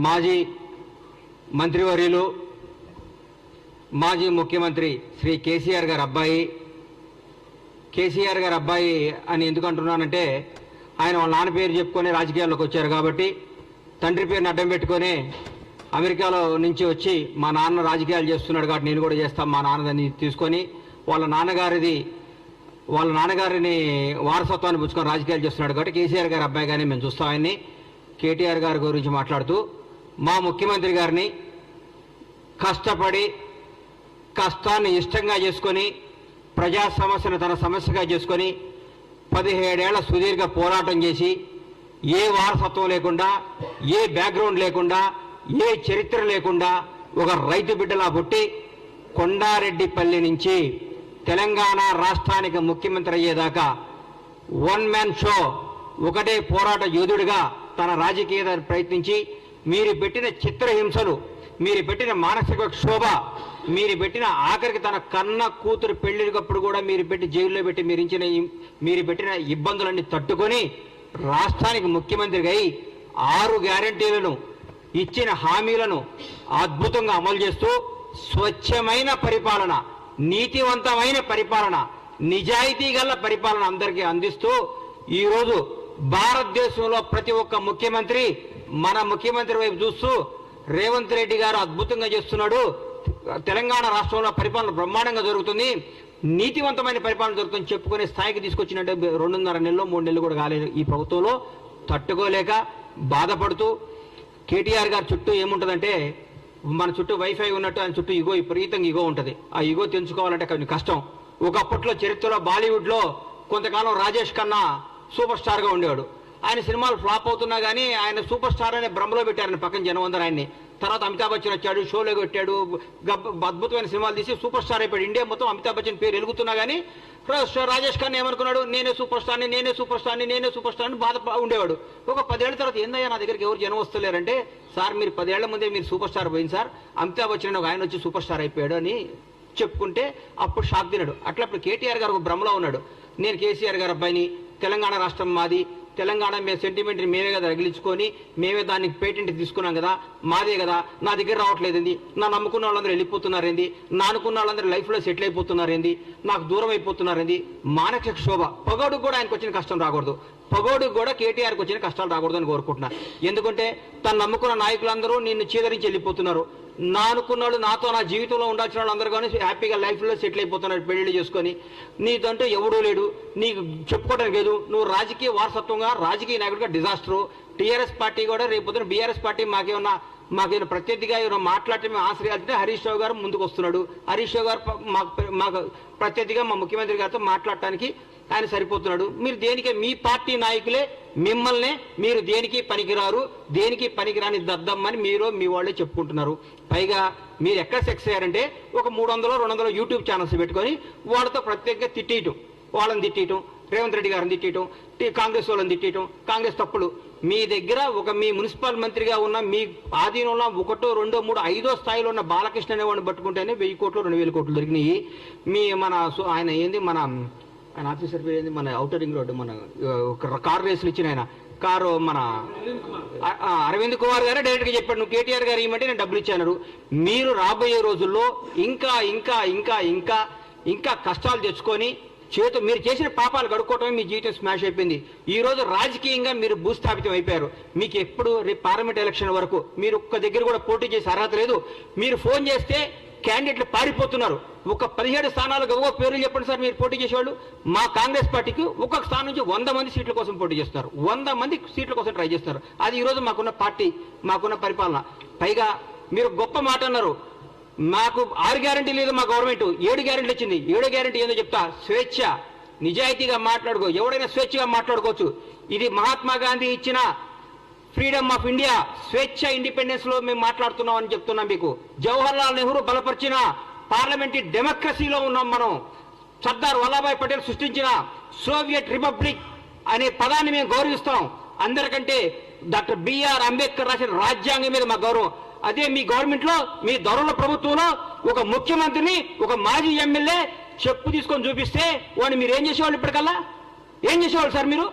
మాజీ మంత్రివర్యులు మాజీ ముఖ్యమంత్రి శ్రీ కేసీఆర్ గారి అబ్బాయి అని ఎందుకు అంటున్నానంటే ఆయన వాళ్ళ నాన్న పేరు చెప్పుకొని రాజకీయాల్లోకి వచ్చారు కాబట్టి తండ్రి పేరుని అడ్డం పెట్టుకొని అమెరికాలో నుంచి వచ్చి మా నాన్న రాజకీయాలు చేస్తున్నాడు కాబట్టి నేను కూడా చేస్తాను మా నాన్నదని తీసుకొని వాళ్ళ నాన్నగారిని వారసత్వాన్ని పుచ్చుకొని రాజకీయాలు చేస్తున్నాడు కాబట్టి కేసీఆర్ గారి అబ్బాయిగానే మేము చూస్తాం ఆయన్ని. కేటీఆర్ గారి గురించి మాట్లాడుతూ మా ముఖ్యమంత్రి గారిని కష్టపడి కష్టాన్ని ఇష్టంగా చేసుకొని ప్రజా సమస్యను తన సమస్యగా చేసుకొని 17 ఏళ్ల సుదీర్ఘ పోరాటం చేసి ఏ వారసత్వం లేకుండా ఏ బ్యాక్గ్రౌండ్ లేకుండా ఏ చరిత్ర లేకుండా ఒక రైతు బిడ్డలా పుట్టి కొండారెడ్డిపల్లి నుంచి తెలంగాణ రాష్ట్రానికి ముఖ్యమంత్రి అయ్యేదాకా వన్ మ్యాన్ షో ఒకటే పోరాట యోధుడిగా తన రాజకీయ ప్రయత్నించి మీరు పెట్టిన చిత్రహింసలు మీరు పెట్టిన మానసిక క్షోభ మీరు పెట్టిన ఆఖరికి తన కన్న కూతురు పెళ్లికప్పుడు కూడా మీరు పెట్టి జైల్లో పెట్టి మీరు పెట్టిన ఇబ్బందులన్నీ తట్టుకొని రాష్ట్రానికి ముఖ్యమంత్రిగా అయి 6 గ్యారంటీలను ఇచ్చిన హామీలను అద్భుతంగా అమలు చేస్తూ స్వచ్ఛమైన పరిపాలన నీతివంతమైన పరిపాలన నిజాయితీ గల పరిపాలన అందరికీ అందిస్తూ ఈరోజు భారతదేశంలో ప్రతి ఒక్క ముఖ్యమంత్రి మన ముఖ్యమంత్రి వైపు చూస్తూ రేవంత్ రెడ్డి గారు అద్భుతంగా చేస్తున్నాడు, తెలంగాణ రాష్ట్రంలో పరిపాలన బ్రహ్మాండంగా జరుగుతుంది, నీతివంతమైన పరిపాలన జరుగుతుంది చెప్పుకునే స్థాయికి తీసుకొచ్చినట్టు 2.5 నెలలు 3 నెలలు కూడా కాలేదు. ఈ ప్రభుత్వంలో తట్టుకోలేక బాధపడుతూ కేటీఆర్ గారి చుట్టూ ఏముంటుందంటే మన చుట్టూ వైఫై ఉన్నట్టు ఆయన చుట్టూ విపరీతంగా ఇగో ఉంటుంది. ఆ ఇగో తెంచుకోవాలంటే కొంచెం కష్టం. ఒకప్పట్లో చరిత్రలో బాలీవుడ్లో కొంతకాలం రాజేష్ ఖన్నా సూపర్ స్టార్గా ఉండేవాడు. ఆయన సినిమాలు ఫ్లాప్ అవుతున్నా కానీ ఆయన సూపర్ స్టార్ అనే భ్రమలో పెట్టారని పక్కన జనం అందరూ ఆయన్ని. తర్వాత అమితాబ్ బచ్చన్ వచ్చాడు, షోలో కొట్టాడు, అద్భుతమైన సినిమాలు తీసి సూపర్ స్టార్ అయిపోయాడు. ఇండియా మొత్తం అమితాబ్ బచ్చన్ పేరు వెలుగుతున్నా కానీ రాజేష్ ఖన్నా ఏమనుకున్నాడు, నేనే సూపర్ స్టార్ని బాధ ఉండేవాడు. ఒక 10 ఏళ్ల తర్వాత ఏందయ్యా నా దగ్గరికి ఎవరు జనం వస్తలేరంటే, సార్ మీరు 10 ఏళ్ల ముందే మీరు సూపర్ స్టార్ పోయింది సార్, అమితాబ్ బచ్చన్ ఆయన వచ్చి సూపర్ స్టార్ అయిపోయాడు అని చెప్పుకుంటే అప్పుడు షాక్ తిన్నాడు. అట్లా ఇప్పుడు కేటీఆర్ గారు ఒక భ్రమలో ఉన్నాడు. నేను కేసీఆర్ గారి అబ్బాయిని, తెలంగాణ రాష్ట్రం మాది, తెలంగాణ సెంటిమెంట్ని మేమే కదా రగిలించుకొని మేమే దానికి పేటెంట్ తీసుకున్నాం కదా, మాదే కదా, నా దగ్గర రావట్లేదండి, నా నమ్ముకున్న వాళ్ళందరూ వెళ్ళిపోతున్నారేంది, నా అనుకున్న వాళ్ళందరూ లైఫ్లో సెటిల్ అయిపోతున్నారేంది, నాకు దూరం అయిపోతున్నారేంది, మానసిక క్షోభ. పగోడుకు కూడా ఆయనకు వచ్చిన కష్టం రాకూడదు, పగోడుకు కూడా కేటీఆర్కి వచ్చిన కష్టాలు రాకూడదు అని కోరుకుంటున్నా. ఎందుకంటే తను నమ్ముకున్న నాయకులందరూ నిన్ను చీదరించి వెళ్ళిపోతున్నారు. నా అనుకున్నాడు నాతో నా జీవితంలో ఉండాల్సిన వాళ్ళందరూ కానీ హ్యాపీగా లైఫ్లో సెటిల్ అయిపోతున్నాడు పెళ్లి చేసుకొని. నీదంటూ ఎవడూ లేడు, నీకు చెప్పుకోవడానికి లేదు, నువ్వు రాజకీయ వారసత్వంగా రాజకీయ నాయకుడిగా డిజాస్టరు. టీఆర్ఎస్ పార్టీ కూడా రేపు బీఆర్ఎస్ పార్టీ మాకేమన్నా ప్రత్యర్థిగా ఏమైనా మాట్లాడితే మేము ఆశ్రయాలంటే హరీష్ రావు గారు ముందుకు వస్తున్నాడు. హరీష్ రావు గారు మాకు ప్రత్యర్థిగా మా ముఖ్యమంత్రి గారితో మాట్లాడటానికి ఆయన సరిపోతున్నాడు. మీరు దేనికి, మీ పార్టీ నాయకులే మిమ్మల్నే మీరు దేనికి పనికిరారు, దేనికి పనికిరాని దద్దమ్మని మీరు మీ వాళ్ళే చెప్పుకుంటున్నారు. పైగా మీరు ఎక్కడ సెక్స్ అయ్యారంటే ఒక 300-200 యూట్యూబ్ ఛానల్స్ పెట్టుకొని వాళ్ళతో ప్రత్యేకంగా తిట్టేయటం, వాళ్ళని తిట్టేయటం, రేవంత్ రెడ్డి గారిని తిట్టేయటం, కాంగ్రెస్ వాళ్ళని తిట్టేయటం, కాంగ్రెస్ తప్పులు. మీ దగ్గర మీ మున్సిపల్ మంత్రిగా ఉన్న మీ ఆధీనంలో 1, 2, 3, 5వ స్థాయిలో ఉన్న బాలకృష్ణ అనేవాడిని పట్టుకుంటేనే 1000 కోట్లు 2000 కోట్లు దొరికినాయి. ఆయన ఏంది ఆయన ఆఫీసర్ పేరు ఏంది, మన ఔటర్ రింగ్ రోడ్డు మన కారు రేసులు ఇచ్చిన ఆయన కారు మన అరవింద్ కుమార్ గారే డైరెక్ట్గా చెప్పాడు, నువ్వు కేటీఆర్ గారు ఇవ్వమంటే నేను డబ్బులు ఇచ్చాను. మీరు రాబోయే రోజుల్లో ఇంకా ఇంకా ఇంకా ఇంకా ఇంకా కష్టాలు తెచ్చుకొని మీరు చేసిన పాపాలు గడుక్కోవటమే మీ జీవితం స్మాష్ అయిపోయింది. ఈ రోజు రాజకీయంగా మీరు భూస్థాపితం అయిపోయారు. మీకు ఎప్పుడు రేపు పార్లమెంట్ ఎలక్షన్ వరకు మీరు ఒక్క దగ్గర కూడా పోటీ చేసే అర్హత లేదు. మీరు ఫోన్ చేస్తే క్యాండిడేట్లు పారిపోతున్నారు. ఒక 17 స్థానాలకు ఒక్కొక్క పేర్లు చెప్పండి సార్ మీరు పోటీ చేసేవాళ్ళు. మా కాంగ్రెస్ పార్టీకి ఒక్కొక్క స్థానం నుంచి 100 మంది సీట్ల కోసం పోటీ చేస్తున్నారు, 100 మంది సీట్ల కోసం ట్రై చేస్తున్నారు. అది ఈరోజు మాకున్న పార్టీ, మాకున్న పరిపాలన. పైగా మీరు గొప్ప మాట అన్నారు, మాకు 6 గ్యారెంటీ లేదు మా గవర్నమెంట్, 7 గ్యారెంటీలు వచ్చింది. 7వ గ్యారెంటీ ఏందో చెప్తా, స్వేచ్ఛ, నిజాయితీగా మాట్లాడుకో, ఎవడైనా స్వేచ్ఛగా మాట్లాడుకోవచ్చు. ఇది మహాత్మా గాంధీ ఇచ్చిన ఫ్రీడమ్ ఆఫ్ ఇండియా, స్వేచ్ఛ, ఇండిపెండెన్స్ లో మేము మాట్లాడుతున్నాం అని చెప్తున్నాం మీకు. జవహర్లాల్ నెహ్రూ బలపరిచిన పార్లమెంటరీ డెమోక్రసీలో ఉన్నాం మనం. సర్దార్ వల్లభాయ్ పటేల్ సృష్టించిన సోవియట్ రిపబ్లిక్ అనే పదాన్ని మేము గౌరవిస్తాం. అందరికంటే డాక్టర్ బిఆర్ అంబేద్కర్ రాసిన రాజ్యాంగం మీద మా గౌరవం. అదే మీ గవర్నమెంట్ లో, మీ దొరల ప్రభుత్వంలో ఒక ముఖ్యమంత్రిని, ఒక మాజీ ఎమ్మెల్యే చెప్పు తీసుకొని చూపిస్తే వాడిని మీరు ఏం చేసేవాళ్ళు? ఇప్పటికల్లా ఏం చేసేవాళ్ళు సార్ మీరు?